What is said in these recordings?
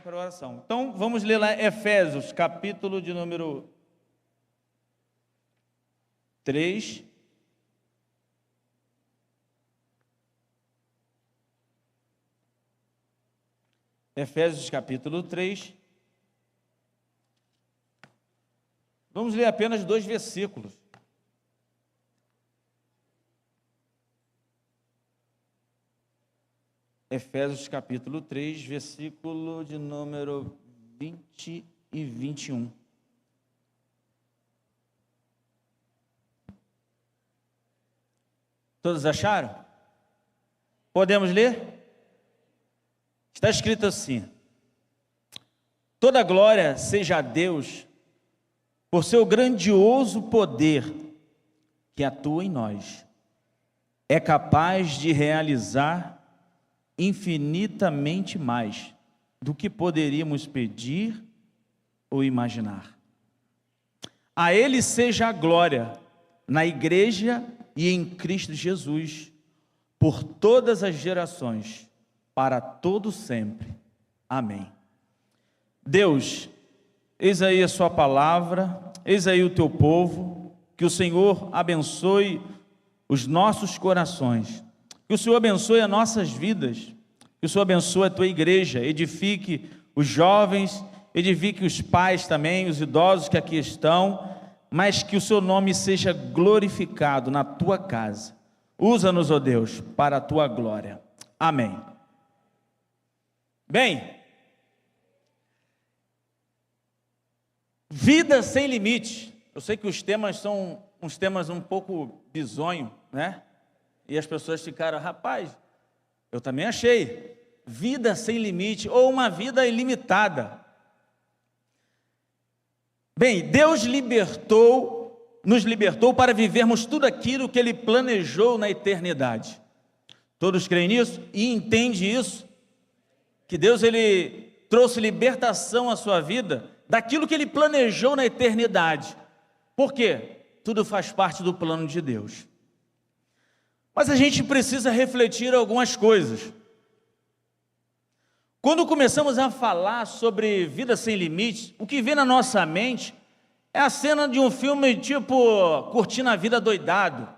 para a oração. Então, vamos ler lá Efésios, capítulo de número 3. Efésios, capítulo 3. Vamos ler apenas 2 versículos. Efésios capítulo 3, versículo de número 20 e 21. Todos acharam? Podemos ler? Está escrito assim: toda glória seja a Deus por seu grandioso poder que atua em nós. É capaz de realizar infinitamente mais do que poderíamos pedir ou imaginar. A Ele seja a glória na igreja e em Cristo Jesus, por todas as gerações, para todo sempre. Amém. Deus, eis aí a sua palavra, eis aí o teu povo, que o Senhor abençoe os nossos corações, que o Senhor abençoe as nossas vidas, que o Senhor abençoe a tua igreja, edifique os jovens, edifique os pais também, os idosos que aqui estão, mas que o seu nome seja glorificado na tua casa. Usa-nos, ó Deus, para a tua glória. Amém. Bem, vida sem limite. Eu sei que os temas são uns temas um pouco bizonhos, né? E as pessoas ficaram, rapaz, eu também achei, vida sem limite, ou uma vida ilimitada. Bem, Deus nos libertou para vivermos tudo aquilo que Ele planejou na eternidade. Todos creem nisso e entendem isso? Que Deus, Ele trouxe libertação à sua vida daquilo que Ele planejou na eternidade. Por quê? Tudo faz parte do plano de Deus. Mas a gente precisa refletir algumas coisas. Quando começamos a falar sobre vida sem limites, o que vem na nossa mente é a cena de um filme tipo Curtindo a Vida Doidado.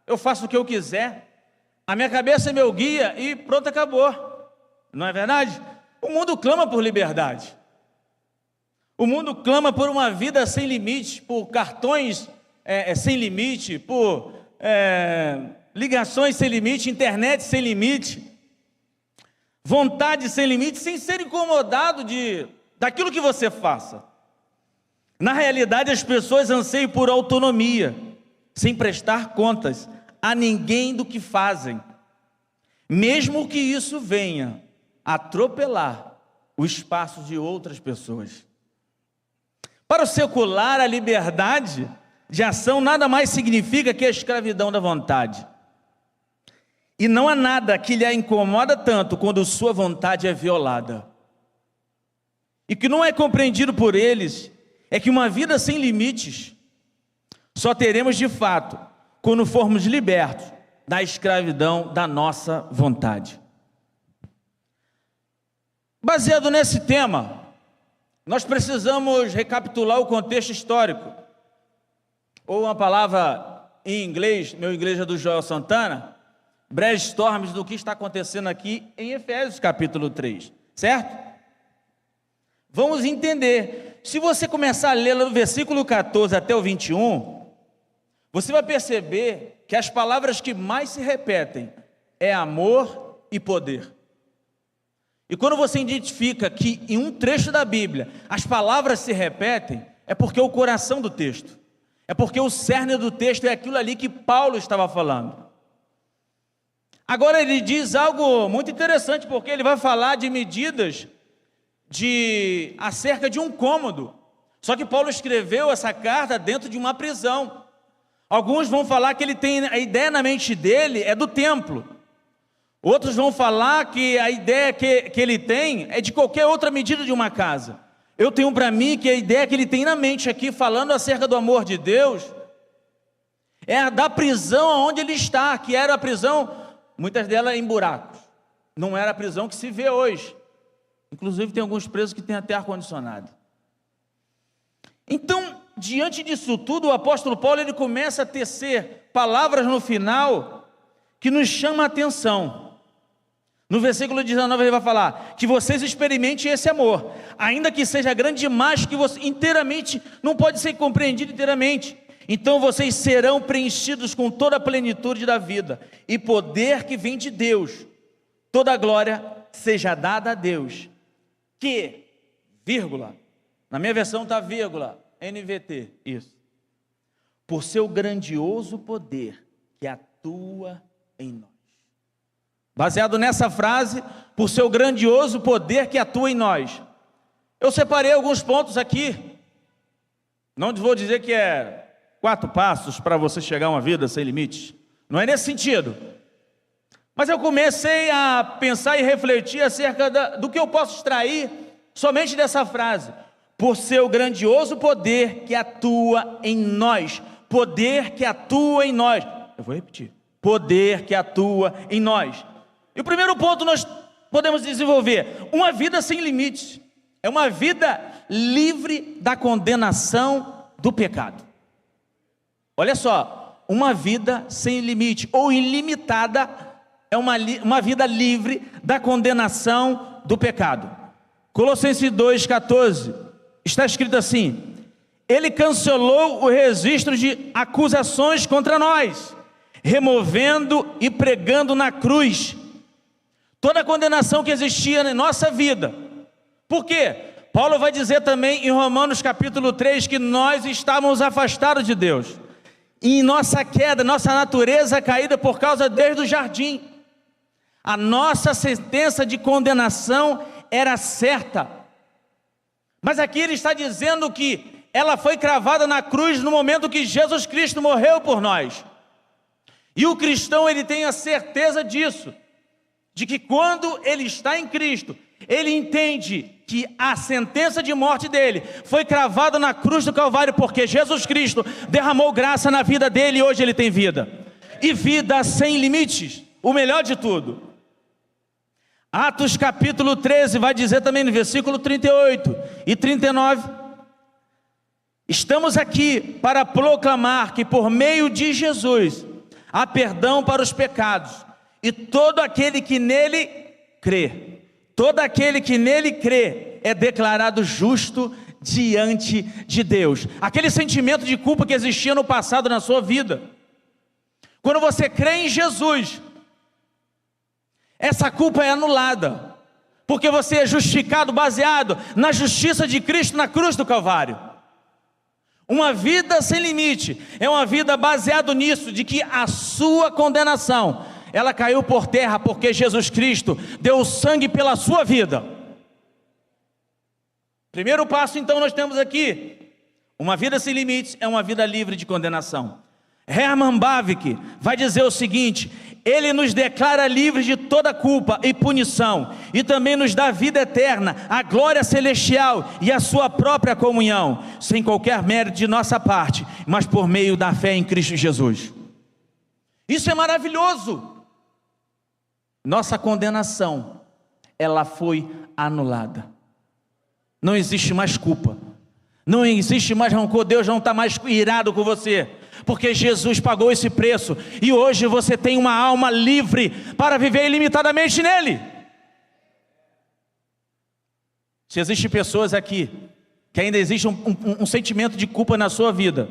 Eu faço o que eu quiser, a minha cabeça é meu guia e pronto, acabou. Não é verdade? O mundo clama por liberdade. O mundo clama por uma vida sem limites, por cartões sem limite, por ligações sem limite, internet sem limite, vontade sem limite, sem ser incomodado daquilo que você faça. Na realidade, as pessoas anseiam por autonomia, sem prestar contas a ninguém do que fazem, mesmo que isso venha atropelar o espaço de outras pessoas. Para o secular, a liberdade de ação nada mais significa que a escravidão da vontade. E não há nada que lhe incomoda tanto quando sua vontade é violada. E que não é compreendido por eles é que uma vida sem limites só teremos de fato quando formos libertos da escravidão da nossa vontade. Baseado nesse tema, nós precisamos recapitular o contexto histórico. Ou uma palavra em inglês, meu inglês é do Joel Santana, brainstorms do que está acontecendo aqui em Efésios capítulo 3, certo? Vamos entender. Se você começar a ler do versículo 14 até o 21, você vai perceber que as palavras que mais se repetem é amor e poder. E quando você identifica que em um trecho da Bíblia as palavras se repetem, é porque é o coração do texto, é porque o cerne do texto é aquilo ali que Paulo estava falando. Agora ele diz algo muito interessante, porque ele vai falar de medidas acerca de um cômodo. Só que Paulo escreveu essa carta dentro de uma prisão. Alguns vão falar que ele tem a ideia na mente dele é do templo. Outros vão falar que a ideia que ele tem é de qualquer outra medida de uma casa. Eu tenho para mim que a ideia que ele tem na mente aqui, falando acerca do amor de Deus, é a da prisão onde ele está, que era a prisão, muitas delas em buracos. Não era a prisão que se vê hoje. Inclusive tem alguns presos que têm até ar-condicionado. Então, diante disso tudo, o apóstolo Paulo ele começa a tecer palavras no final que nos chamam a atenção. No versículo 19 ele vai falar que vocês experimentem esse amor, ainda que seja grande demais, que você inteiramente não pode ser compreendido inteiramente. Então vocês serão preenchidos com toda a plenitude da vida e poder que vem de Deus. Toda a glória seja dada a Deus, que, vírgula, na minha versão está vírgula, NVT, isso, por seu grandioso poder que atua em nós. Baseado nessa frase, por seu grandioso poder que atua em nós. Eu separei alguns pontos aqui, não vou dizer que é 4 passos para você chegar a uma vida sem limites, não é nesse sentido. Mas eu comecei a pensar e refletir acerca do que eu posso extrair somente dessa frase. Por seu grandioso poder que atua em nós. Poder que atua em nós. Eu vou repetir. Poder que atua em nós. E o primeiro ponto nós podemos desenvolver. Uma vida sem limites. É uma vida livre da condenação do pecado. Olha só. Uma vida sem limite ou ilimitada é uma vida livre da condenação do pecado. Colossenses 2,14, está escrito assim: Ele cancelou o registro de acusações contra nós, removendo e pregando na cruz toda a condenação que existia na nossa vida. Por quê? Paulo vai dizer também em Romanos capítulo 3 que nós estávamos afastados de Deus. E em nossa queda, nossa natureza caída por causa desde o jardim. A nossa sentença de condenação era certa. Mas aqui ele está dizendo que ela foi cravada na cruz no momento que Jesus Cristo morreu por nós. E o cristão ele tem a certeza disso, de que quando ele está em Cristo, ele entende que a sentença de morte dele foi cravada na cruz do Calvário, porque Jesus Cristo derramou graça na vida dele e hoje ele tem vida. E vida sem limites, o melhor de tudo. Atos capítulo 13 vai dizer também no versículo 38 e 39. Estamos aqui para proclamar que por meio de Jesus há perdão para os pecados. E todo aquele que nele crê, todo aquele que nele crê é declarado justo diante de Deus. Aquele sentimento de culpa que existia no passado na sua vida. Quando você crê em Jesus, essa culpa é anulada, porque você é justificado baseado na justiça de Cristo na cruz do Calvário. Uma vida sem limite é uma vida baseada nisso, de que a sua condenação, ela caiu por terra, porque Jesus Cristo deu o sangue pela sua vida. Primeiro passo então nós temos aqui, uma vida sem limites é uma vida livre de condenação. Herman Bavinck vai dizer o seguinte: Ele nos declara livres de toda culpa e punição, e também nos dá vida eterna, a glória celestial e a sua própria comunhão, sem qualquer mérito de nossa parte, mas por meio da fé em Cristo Jesus. Isso é maravilhoso. Nossa condenação, ela foi anulada. Não existe mais culpa, não existe mais rancor. Deus não está mais irado com você, porque Jesus pagou esse preço, e hoje você tem uma alma livre para viver ilimitadamente nele. Se existem pessoas aqui que ainda existe um sentimento de culpa na sua vida,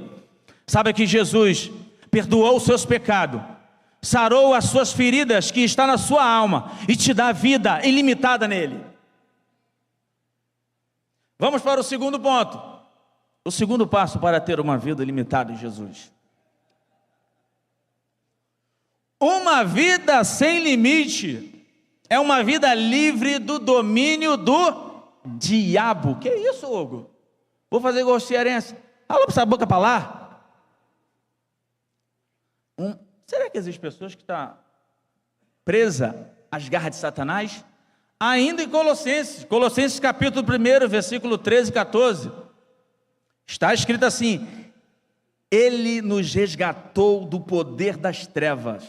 saiba que Jesus perdoou os seus pecados, sarou as suas feridas que está na sua alma e te dá vida ilimitada nele. Vamos para o segundo ponto, o segundo passo para ter uma vida ilimitada em Jesus. Uma vida sem limite é uma vida livre do domínio do diabo. Que isso, Hugo? Vou fazer igual cearense. Fala para essa boca para lá. Será que existem pessoas que estão presas às garras de Satanás? Ainda em Colossenses capítulo 1, versículo 13 e 14, está escrito assim: Ele nos resgatou do poder das trevas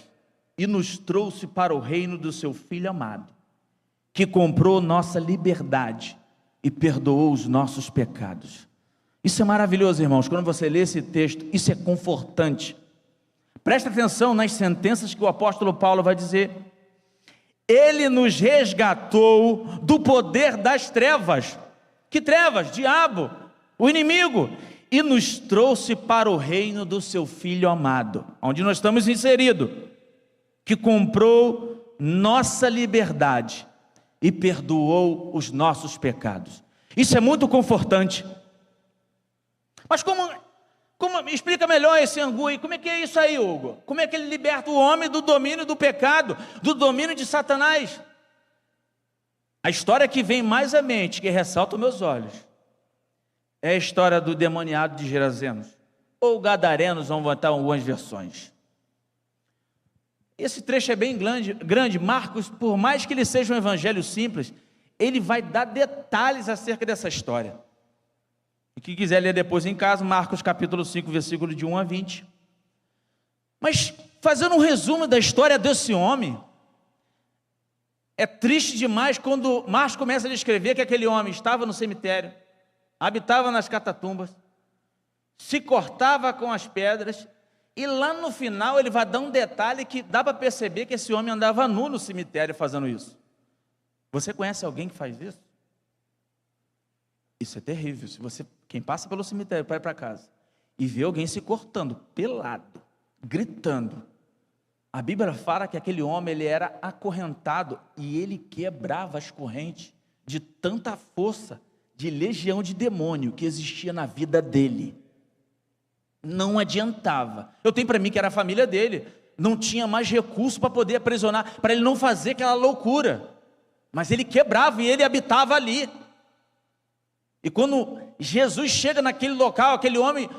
e nos trouxe para o reino do seu Filho amado. que comprou nossa liberdade e perdoou os nossos pecados. Isso é maravilhoso, irmãos. Quando você lê esse texto, isso é confortante. Presta atenção nas sentenças que o apóstolo Paulo vai dizer. Ele nos resgatou do poder das trevas. Que trevas? Diabo, o inimigo. E nos trouxe para o reino do seu Filho amado, onde nós estamos inseridos, que comprou nossa liberdade e perdoou os nossos pecados. Isso é muito confortante. Mas como explica melhor esse angu aí? Como é que é isso aí, Hugo? Como é que ele liberta o homem do domínio do pecado, do domínio de Satanás? A história que vem mais à mente, que ressalta os meus olhos, é a história do demoniado de Gerazenos, ou Gadarenos, vamos botar algumas versões. Esse trecho é bem grande. Marcos, por mais que ele seja um evangelho simples, ele vai dar detalhes acerca dessa história. E quem quiser ler depois em casa, Marcos capítulo 5, versículo de 1 a 20. Mas, fazendo um resumo da história desse homem, é triste demais quando Marcos começa a descrever que aquele homem estava no cemitério, habitava nas catatumbas, se cortava com as pedras, e lá no final ele vai dar um detalhe que dá para perceber que esse homem andava nu no cemitério fazendo isso. Você conhece alguém que faz isso? Isso é terrível. Quem passa pelo cemitério para ir para casa e vê alguém se cortando, pelado, gritando, a Bíblia fala que aquele homem ele era acorrentado e ele quebrava as correntes de tanta força, de legião de demônio que existia na vida dele. Não adiantava. Eu tenho para mim que era a família dele, não tinha mais recurso para poder aprisionar, para ele não fazer aquela loucura, mas ele quebrava e ele habitava ali. E quando Jesus chega naquele local, aquele homem,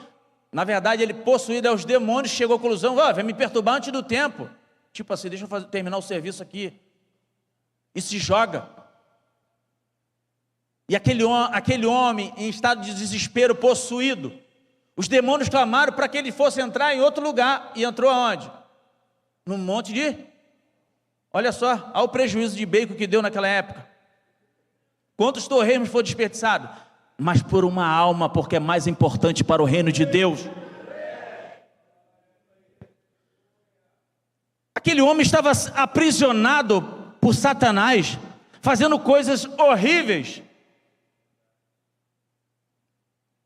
na verdade ele possuído aos demônios, chegou à conclusão: vai me perturbar antes do tempo, tipo assim, deixa eu terminar o serviço aqui, e se joga. E aquele homem em estado de desespero, possuído, os demônios clamaram para que ele fosse entrar em outro lugar, e entrou aonde? Num monte de, olha só, olha o prejuízo de bacon que deu naquela época. Quantos torresmos foram desperdiçados? Mas por uma alma, porque é mais importante para o reino de Deus. Aquele homem estava aprisionado por Satanás, fazendo coisas horríveis.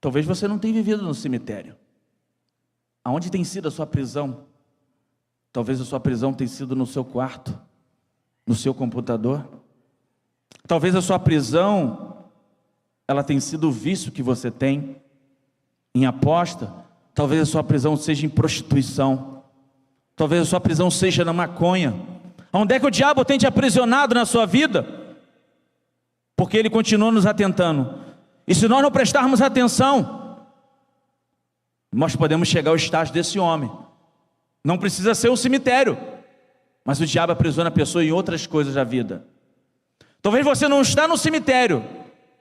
Talvez você não tenha vivido no cemitério. Aonde tem sido a sua prisão? Talvez a sua prisão tenha sido no seu quarto, no seu computador. Talvez a sua prisão, ela tenha sido o vício que você tem em aposta. Talvez a sua prisão seja em prostituição. Talvez a sua prisão seja na maconha. Onde é que o diabo tem te aprisionado na sua vida? Porque ele continua nos atentando. E se nós não prestarmos atenção, nós podemos chegar ao estágio desse homem. Não precisa ser um cemitério, mas o diabo aprisiona a pessoa em outras coisas da vida. Talvez você não está no cemitério,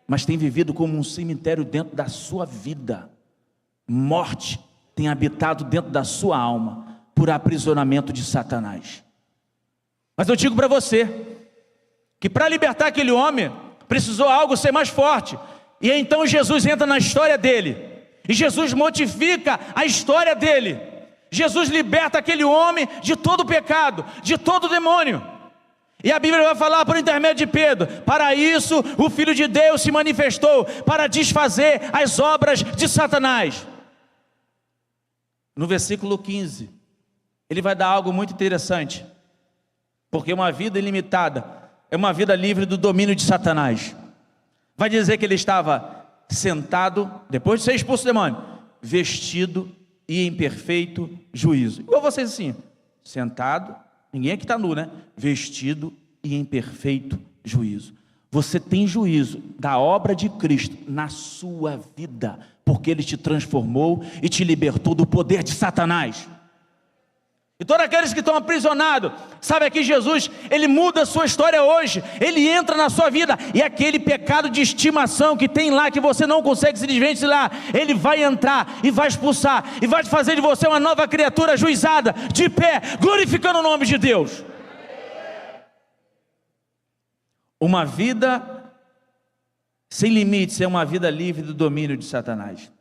mas tem vivido como um cemitério dentro da sua vida. Morte tem habitado dentro da sua alma, por aprisionamento de Satanás. Mas eu digo para você, que para libertar aquele homem, precisou algo ser mais forte. E então Jesus entra na história dele, e Jesus modifica a história dele. Jesus liberta aquele homem de todo o pecado, de todo o demônio. E a Bíblia vai falar por intermédio de Pedro: para isso o Filho de Deus se manifestou, para desfazer as obras de Satanás. No versículo 15, ele vai dar algo muito interessante, porque uma vida ilimitada é uma vida livre do domínio de Satanás. Vai dizer que ele estava sentado, depois de ser expulso do demônio, vestido e em perfeito juízo. Igual vocês assim, sentado, ninguém aqui está nu, né? Vestido e em perfeito juízo. Você tem juízo da obra de Cristo na sua vida, porque Ele te transformou e te libertou do poder de Satanás. E todos aqueles que estão aprisionados, sabe que Jesus, Ele muda a sua história hoje, Ele entra na sua vida, e aquele pecado de estimação que tem lá, que você não consegue se desvencilhar, Ele vai entrar e vai expulsar, e vai fazer de você uma nova criatura ajuizada, de pé, glorificando o nome de Deus. Uma vida sem limites é uma vida livre do domínio de Satanás.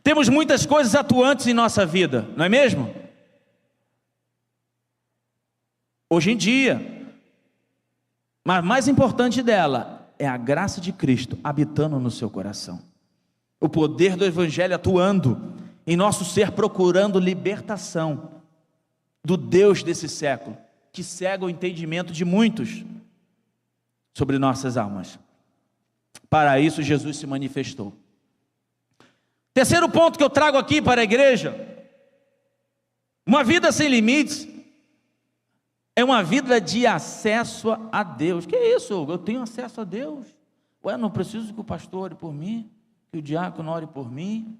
Temos muitas coisas atuantes em nossa vida, não é mesmo? Hoje em dia, mas mais importante dela é a graça de Cristo habitando no seu coração. O poder do Evangelho atuando em nosso ser, procurando libertação do Deus desse século, que cega o entendimento de muitos sobre nossas almas. Para isso Jesus se manifestou. Terceiro ponto que eu trago aqui para a igreja: uma vida sem limites é uma vida de acesso a Deus. Que é isso? Eu tenho acesso a Deus? Ué, não preciso que o pastor ore por mim, que o diácono ore por mim?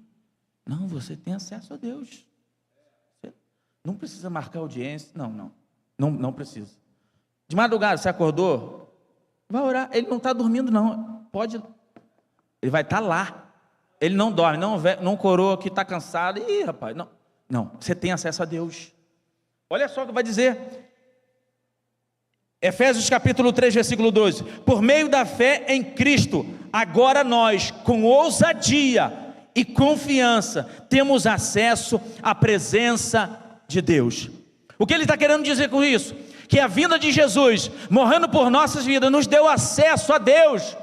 Não, você tem acesso a Deus. Você não precisa marcar audiência. Não precisa. De madrugada você acordou, vai orar. Ele não está dormindo não. Pode. Ele vai estar lá. Ele não dorme, não coroa que está cansado. Ih, rapaz, não. Você tem acesso a Deus. Olha só o que vai dizer. Efésios capítulo 3, versículo 12. Por meio da fé em Cristo, agora nós, com ousadia e confiança, temos acesso à presença de Deus. O que ele está querendo dizer com isso? Que a vinda de Jesus, morrendo por nossas vidas, nos deu acesso a Deus.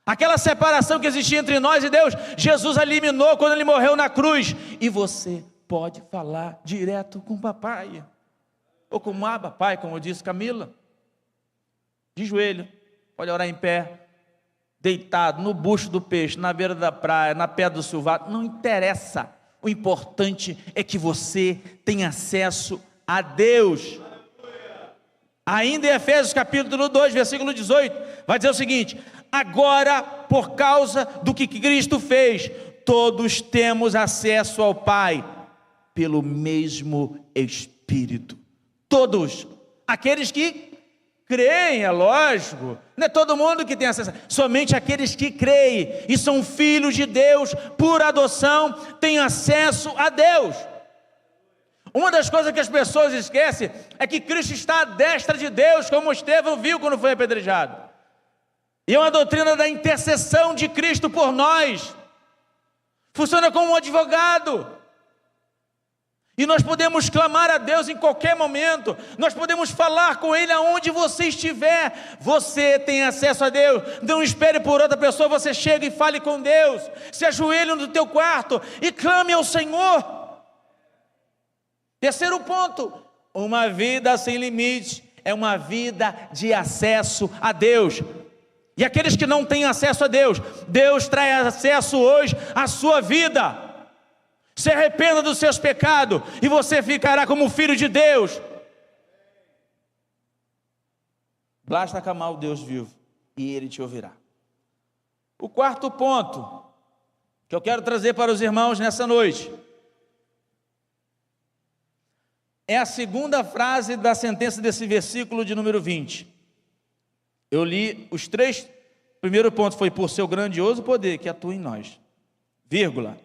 Aquela separação que existia entre nós e Deus, Jesus eliminou quando ele morreu na cruz. E você pode falar direto com o papai, ou com o Abba, pai, como disse Camila, de joelho, pode orar em pé, deitado, no bucho do peixe, na beira da praia, na pedra do silvado, não interessa. O importante é que você tenha acesso a Deus. Ainda em Efésios capítulo 2, versículo 18, vai dizer o seguinte: agora, por causa do que Cristo fez, todos temos acesso ao Pai, pelo mesmo Espírito. Todos, aqueles que creem, é lógico, não é todo mundo que tem acesso, somente aqueles que creem e são filhos de Deus, por adoção, têm acesso a Deus. Uma das coisas que as pessoas esquecem é que Cristo está à destra de Deus, como Estevão viu quando foi apedrejado. E é uma doutrina da intercessão de Cristo por nós. Funciona como um advogado. E nós podemos clamar a Deus em qualquer momento. Nós podemos falar com Ele aonde você estiver. Você tem acesso a Deus. Não espere por outra pessoa. Você chega e fale com Deus. Se ajoelhe no teu quarto e clame ao Senhor. Terceiro ponto: uma vida sem limite é uma vida de acesso a Deus. E aqueles que não têm acesso a Deus, Deus traz acesso hoje à sua vida. Se arrependa dos seus pecados e você ficará como filho de Deus. Basta clamar o Deus vivo e Ele te ouvirá. O quarto ponto que eu quero trazer para os irmãos nessa noite é a segunda frase da sentença desse versículo de número 20. Eu li os três. Primeiro ponto foi: por seu grandioso poder que atua em nós, vírgula,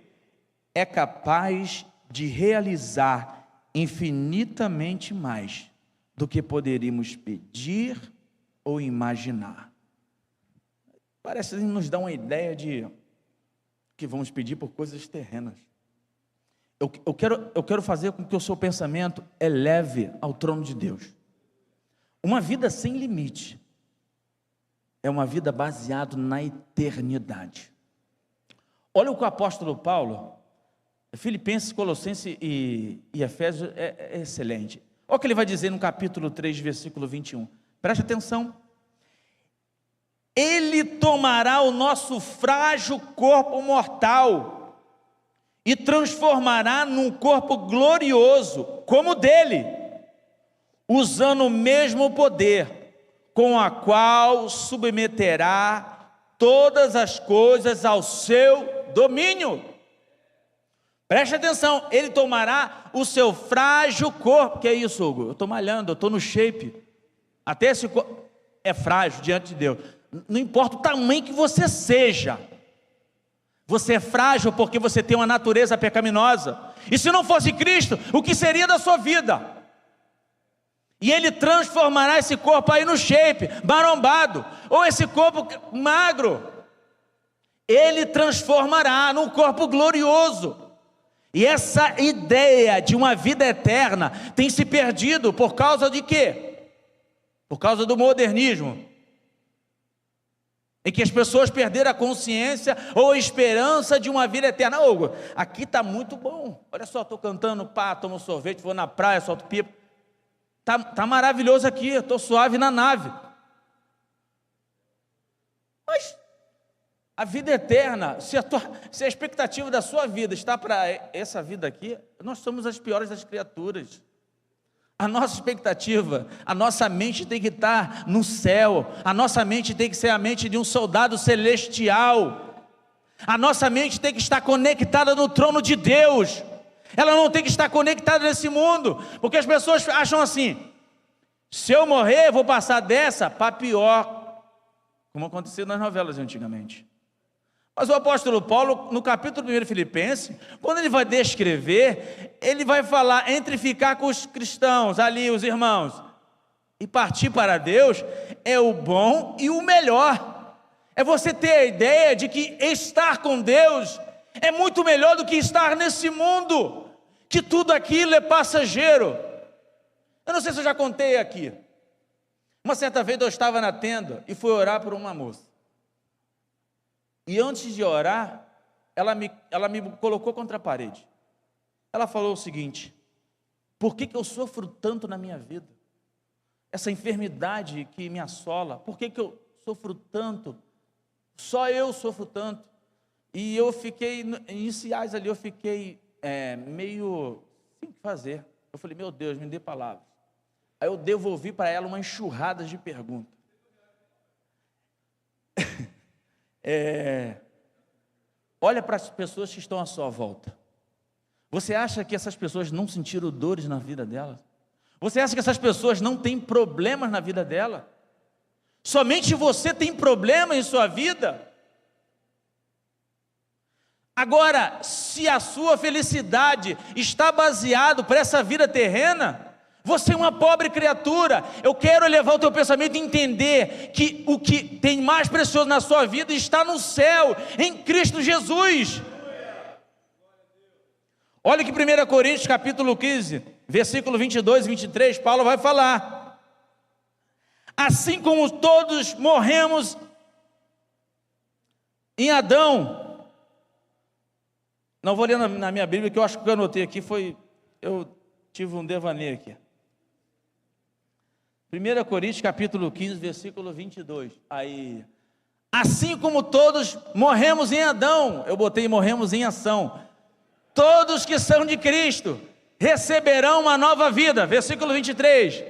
é capaz de realizar infinitamente mais do que poderíamos pedir ou imaginar. Parece nos dar uma ideia de que vamos pedir por coisas terrenas. Eu quero fazer com que o seu pensamento eleve ao trono de Deus. Uma vida sem limite é uma vida baseada na eternidade. Olha o que o apóstolo Paulo, Filipenses, Colossenses e Efésios é excelente. Olha o que ele vai dizer no capítulo 3, versículo 21. Preste atenção. Ele tomará o nosso frágil corpo mortal e transformará num corpo glorioso, como o dele, usando o mesmo poder com a qual submeterá todas as coisas ao seu domínio. Preste atenção, ele tomará o seu frágil corpo. Que é isso, Hugo? Eu estou malhando, eu estou no shape. Até esse corpo é frágil diante de Deus. Não importa o tamanho que você seja, você é frágil porque você tem uma natureza pecaminosa. E se não fosse Cristo, o que seria da sua vida? E Ele transformará esse corpo aí no shape, marombado, ou esse corpo magro. Ele transformará num corpo glorioso. E essa ideia de uma vida eterna tem se perdido por causa de quê? Por causa do modernismo, em que as pessoas perderam a consciência ou a esperança de uma vida eterna. Hugo, aqui está muito bom, olha só, estou cantando, tomo sorvete, vou na praia, solto pipa, tá maravilhoso aqui, estou suave na nave. Mas a vida eterna, se a expectativa da sua vida está para essa vida aqui, nós somos as piores das criaturas. A nossa expectativa, a nossa mente tem que estar no céu, a nossa mente tem que ser a mente de um soldado celestial, a nossa mente tem que estar conectada no trono de Deus, ela não tem que estar conectada nesse mundo, porque as pessoas acham assim: se eu morrer, vou passar dessa para pior, como acontecia nas novelas antigamente. Mas o apóstolo Paulo, no capítulo 1 de Filipenses, quando ele vai descrever, ele vai falar entre ficar com os cristãos ali, os irmãos, e partir para Deus, é o bom e o melhor. É você ter a ideia de que estar com Deus é muito melhor do que estar nesse mundo, que tudo aquilo é passageiro. Eu não sei se eu já contei aqui. Uma certa vez eu estava na tenda e fui orar por uma moça. E antes de orar, ela me colocou contra a parede. Ela falou o seguinte: por que eu sofro tanto na minha vida? Essa enfermidade que me assola, por que eu sofro tanto? Só eu sofro tanto. E eu fiquei, iniciais ali, eu fiquei meio sem o que fazer. Eu falei: meu Deus, me dê palavras. Aí eu devolvi para ela uma enxurrada de perguntas. Olha para as pessoas que estão à sua volta. Você acha que essas pessoas não sentiram dores na vida delas? Você acha que essas pessoas não têm problemas na vida dela? Somente você tem problema em sua vida? Agora, se a sua felicidade está baseado para essa vida terrena, você é uma pobre criatura. Eu quero elevar o teu pensamento e entender que o que tem mais precioso na sua vida está no céu, em Cristo Jesus. Olha que 1 Coríntios capítulo 15, versículo 22 e 23, Paulo vai falar: assim como todos morremos em Adão. Não vou ler na minha Bíblia, que eu acho que eu anotei aqui, eu tive um devaneio aqui. 1 Coríntios capítulo 15, versículo 22. Aí, assim como todos morremos em Adão, eu botei morremos em ação, todos que são de Cristo receberão uma nova vida. Versículo 23.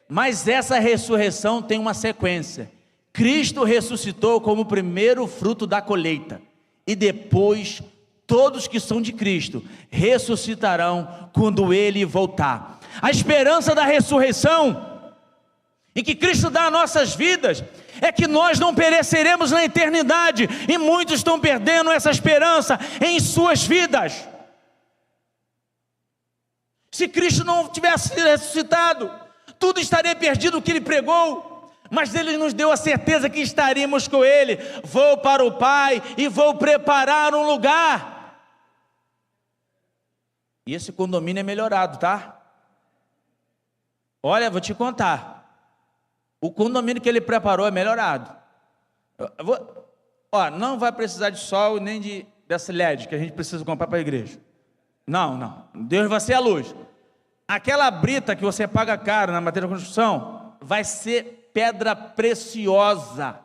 Mas essa ressurreição tem uma sequência. Cristo ressuscitou como o primeiro fruto da colheita, e depois todos que são de Cristo ressuscitarão quando Ele voltar. A esperança da ressurreição, em que Cristo dá às nossas vidas, é que nós não pereceremos na eternidade, e muitos estão perdendo essa esperança em suas vidas. Se Cristo não tivesse ressuscitado, tudo estaria perdido o que Ele pregou, mas Ele nos deu a certeza que estaríamos com Ele. Vou para o Pai e vou preparar um lugar. E esse condomínio é melhorado, tá? Olha, vou te contar. O condomínio que ele preparou é melhorado. Não vai precisar de sol nem dessa LED que a gente precisa comprar para a igreja. Não. Deus vai ser a luz. Aquela brita que você paga caro na matéria de construção vai ser pedra preciosa.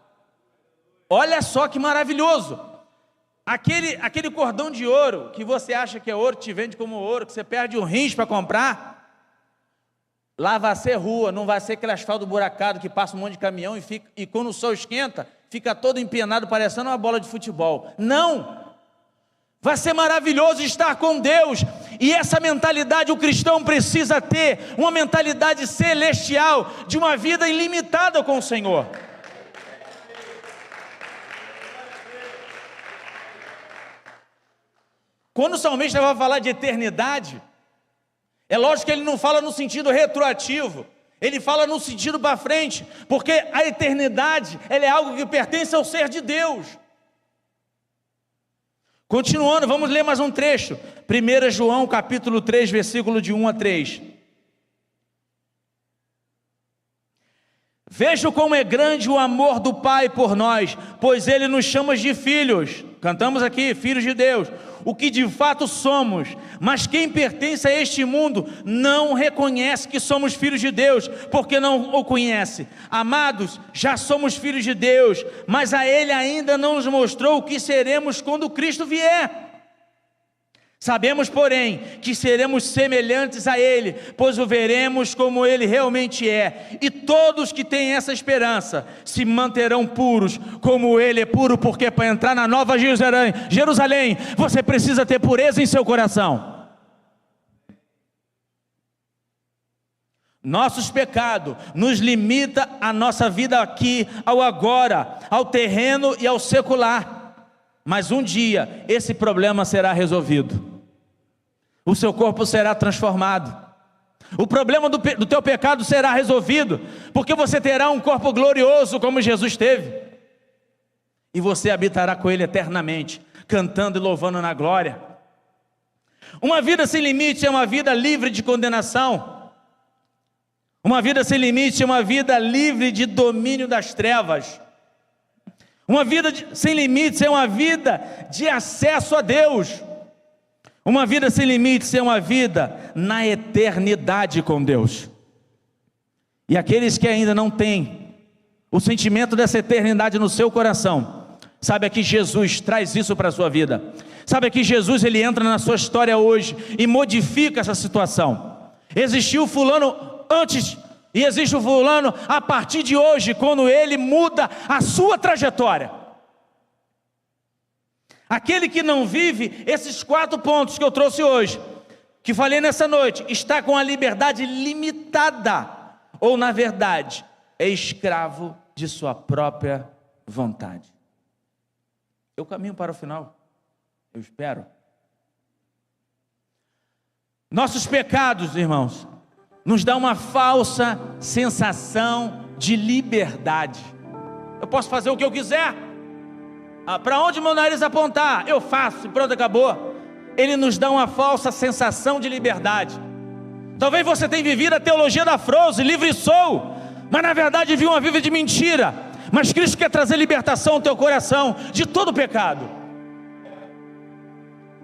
Olha só que maravilhoso. Aquele cordão de ouro que você acha que é ouro, te vende como ouro, que você perde um rins para comprar. Lá vai ser rua, não vai ser aquele asfalto buracado que passa um monte de caminhão e quando o sol esquenta, fica todo empenado parecendo uma bola de futebol. Não! Vai ser maravilhoso estar com Deus. E essa mentalidade o cristão precisa ter, uma mentalidade celestial, de uma vida ilimitada com o Senhor. Quando o salmista vai falar de eternidade, é lógico que ele não fala no sentido retroativo. Ele fala no sentido para frente, porque a eternidade, ela é algo que pertence ao ser de Deus. Continuando, vamos ler mais um trecho. 1 João capítulo 3, versículo de 1 a 3. Vejo como é grande o amor do Pai por nós, pois Ele nos chama de filhos. Cantamos aqui, filhos de Deus, o que de fato somos. Mas quem pertence a este mundo não reconhece que somos filhos de Deus, porque não o conhece. Amados, já somos filhos de Deus, mas a Ele ainda não nos mostrou o que seremos quando Cristo vier. Sabemos, porém, que seremos semelhantes a Ele, pois o veremos como Ele realmente é. E todos que têm essa esperança se manterão puros, como Ele é puro, porque para entrar na nova Jerusalém, você precisa ter pureza em seu coração. Nossos pecados nos limita a nossa vida aqui, ao agora, ao terreno e ao secular. Mas um dia esse problema será resolvido. O seu corpo será transformado. O problema do teu pecado será resolvido, porque você terá um corpo glorioso como Jesus teve. E você habitará com Ele eternamente, cantando e louvando na glória. Uma vida sem limite é uma vida livre de condenação. Uma vida sem limite é uma vida livre de domínio das trevas. Uma vida sem limites é uma vida de acesso a Deus. Uma vida sem limites é uma vida na eternidade com Deus. E aqueles que ainda não têm o sentimento dessa eternidade no seu coração, sabe que Jesus traz isso para a sua vida. Sabe que Jesus, Ele entra na sua história hoje e modifica essa situação. Existiu fulano antes e existe o fulano a partir de hoje, quando ele muda a sua trajetória. Aquele que não vive esses 4 pontos que eu trouxe hoje, que falei nessa noite, está com a liberdade limitada, ou na verdade, é escravo de sua própria vontade. Eu caminho para o final, eu espero. Nossos pecados, irmãos, nos dá uma falsa sensação de liberdade. Eu posso fazer o que eu quiser. Para onde meu nariz apontar, eu faço e pronto, acabou. Ele nos dá uma falsa sensação de liberdade. Talvez você tenha vivido a teologia da Froze, livre sou, mas na verdade viu uma vida de mentira. Mas Cristo quer trazer libertação ao teu coração de todo pecado.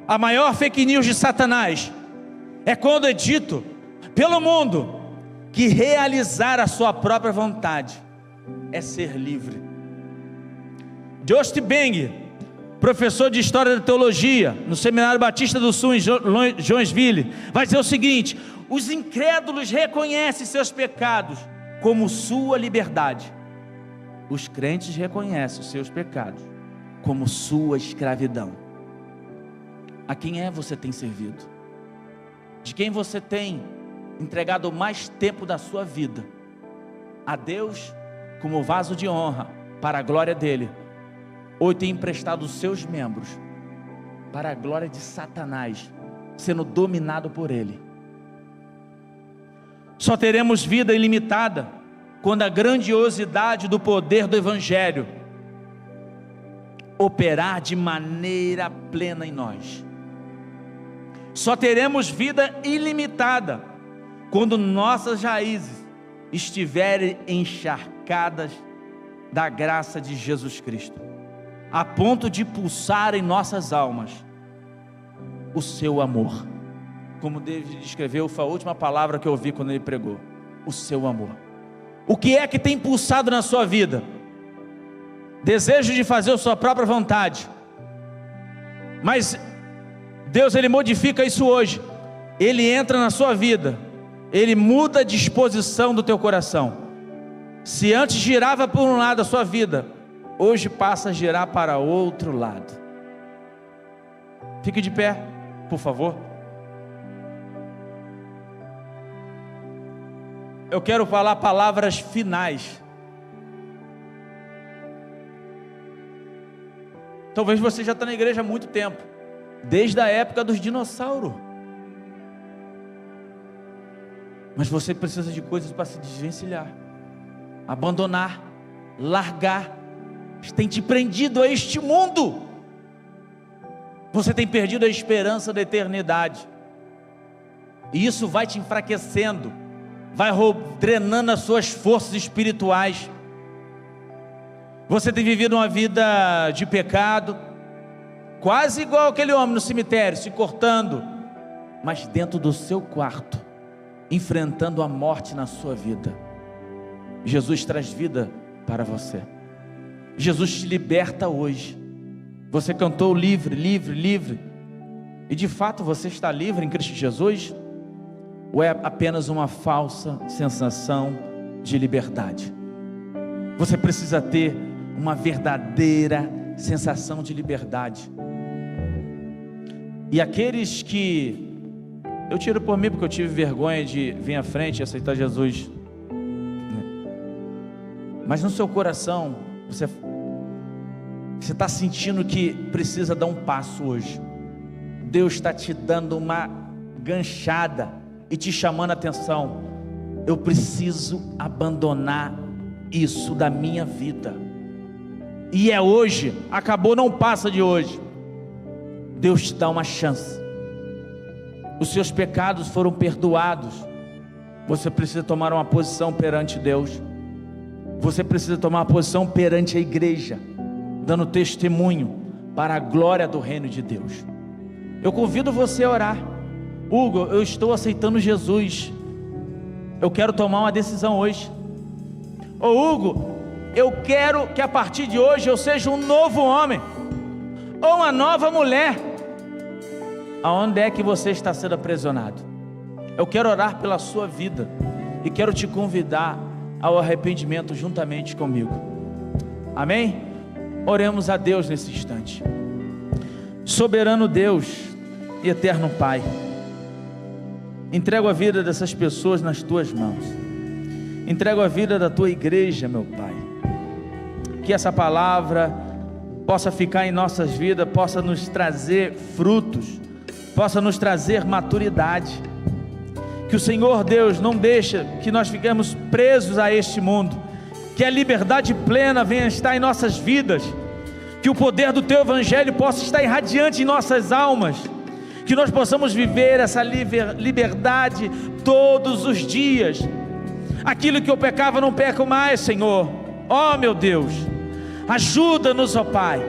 A maior fake news de Satanás é quando é dito pelo mundo que realizar a sua própria vontade é ser livre. Jost Beng, professor de História da Teologia no Seminário Batista do Sul em Jonesville, vai dizer o seguinte: os incrédulos reconhecem seus pecados como sua liberdade. Os crentes reconhecem os seus pecados como sua escravidão. A quem você tem servido? De quem você tem entregado mais tempo da sua vida? A Deus como vaso de honra para a glória dele, ou tem emprestado os seus membros para a glória de Satanás, sendo dominado por ele? Só teremos vida ilimitada quando a grandiosidade do poder do Evangelho operar de maneira plena em nós. Só teremos vida ilimitada quando nossas raízes estiverem encharcadas da graça de Jesus Cristo, a ponto de pulsar em nossas almas o seu amor. Como David escreveu, foi a última palavra que eu ouvi quando ele pregou: o seu amor. O que é que tem pulsado na sua vida? Desejo de fazer a sua própria vontade, mas Deus, Ele modifica isso hoje. Ele entra na sua vida, Ele muda a disposição do teu coração. Se antes girava por um lado a sua vida, hoje passa a girar para outro lado. Fique de pé, por favor. Eu quero falar palavras finais. Talvez você já está na igreja há muito tempo, desde a época dos dinossauros. Mas você precisa de coisas para se desvencilhar, abandonar, largar. Tem te prendido a este mundo. Você tem perdido a esperança da eternidade. E isso vai te enfraquecendo, vai drenando as suas forças espirituais. Você tem vivido uma vida de pecado, quase igual aquele homem no cemitério, se cortando, mas dentro do seu quarto, enfrentando a morte na sua vida. Jesus traz vida para você. Jesus te liberta hoje. Você cantou livre, livre, livre. E de fato você está livre em Cristo Jesus? Ou é apenas uma falsa sensação de liberdade? Você precisa ter uma verdadeira sensação de liberdade. E aqueles que, eu tiro por mim porque eu tive vergonha de vir à frente e aceitar Jesus, mas no seu coração você está sentindo que precisa dar um passo hoje. Deus está te dando uma ganchada e te chamando a atenção. Eu preciso abandonar isso da minha vida. E é hoje, acabou, não passa de hoje. Deus te dá uma chance. Os seus pecados foram perdoados. Você precisa tomar uma posição perante Deus. Você precisa tomar uma posição perante a igreja, dando testemunho para a glória do reino de Deus. Eu convido você a orar. Hugo, eu estou aceitando Jesus. Eu quero tomar uma decisão hoje. Ô Hugo, eu quero que a partir de hoje eu seja um novo homem, ou uma nova mulher. Aonde é que você está sendo aprisionado? Eu quero orar pela sua vida e quero te convidar ao arrependimento juntamente comigo. Amém? Oremos a Deus nesse instante. Soberano Deus e eterno Pai, entrego a vida dessas pessoas nas tuas mãos. Entrego a vida da tua igreja, meu Pai. Que essa palavra possa ficar em nossas vidas, possa nos trazer frutos, possa nos trazer maturidade. Que o Senhor Deus não deixe que nós fiquemos presos a este mundo. Que a liberdade plena venha estar em nossas vidas. Que o poder do Teu Evangelho possa estar irradiante em nossas almas. Que nós possamos viver essa liberdade todos os dias. Aquilo que eu pecava não peco mais, Senhor. Ó meu Deus, ajuda-nos, ó Pai.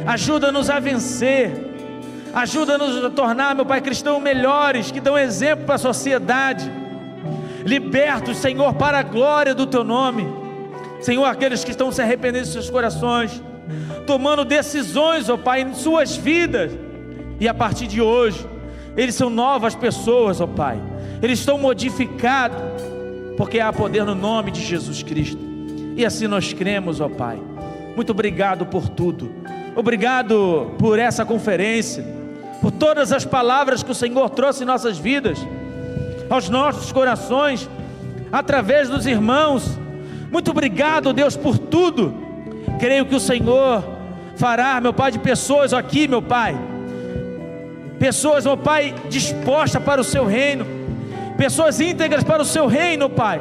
Ajuda-nos a vencer. Ajuda-nos a tornar, meu Pai, cristãos melhores, que dão exemplo para a sociedade. Libertos, Senhor, para a glória do Teu nome. Senhor, aqueles que estão se arrependendo de seus corações, tomando decisões, ó Pai, em suas vidas. E a partir de hoje, eles são novas pessoas, ó Pai. Eles estão modificados, porque há poder no nome de Jesus Cristo. E assim nós cremos, ó Pai. Muito obrigado por tudo. Obrigado por essa conferência, por todas as palavras que o Senhor trouxe em nossas vidas, aos nossos corações, através dos irmãos. Muito obrigado, Deus, por tudo. Creio que o Senhor fará, meu Pai, de pessoas aqui, meu Pai, pessoas, meu Pai, dispostas para o Seu reino, pessoas íntegras para o Seu reino, Pai,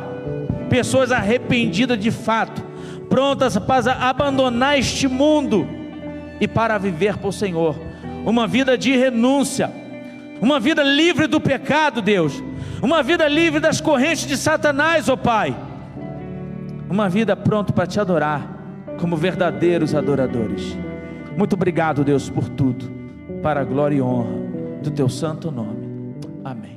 pessoas arrependidas de fato, prontas para abandonar este mundo e para viver por Senhor, uma vida de renúncia, uma vida livre do pecado, Deus, uma vida livre das correntes de Satanás, ó Pai, uma vida pronta para Te adorar como verdadeiros adoradores. Muito obrigado, Deus, por tudo, para a glória e honra do Teu santo nome. Amém.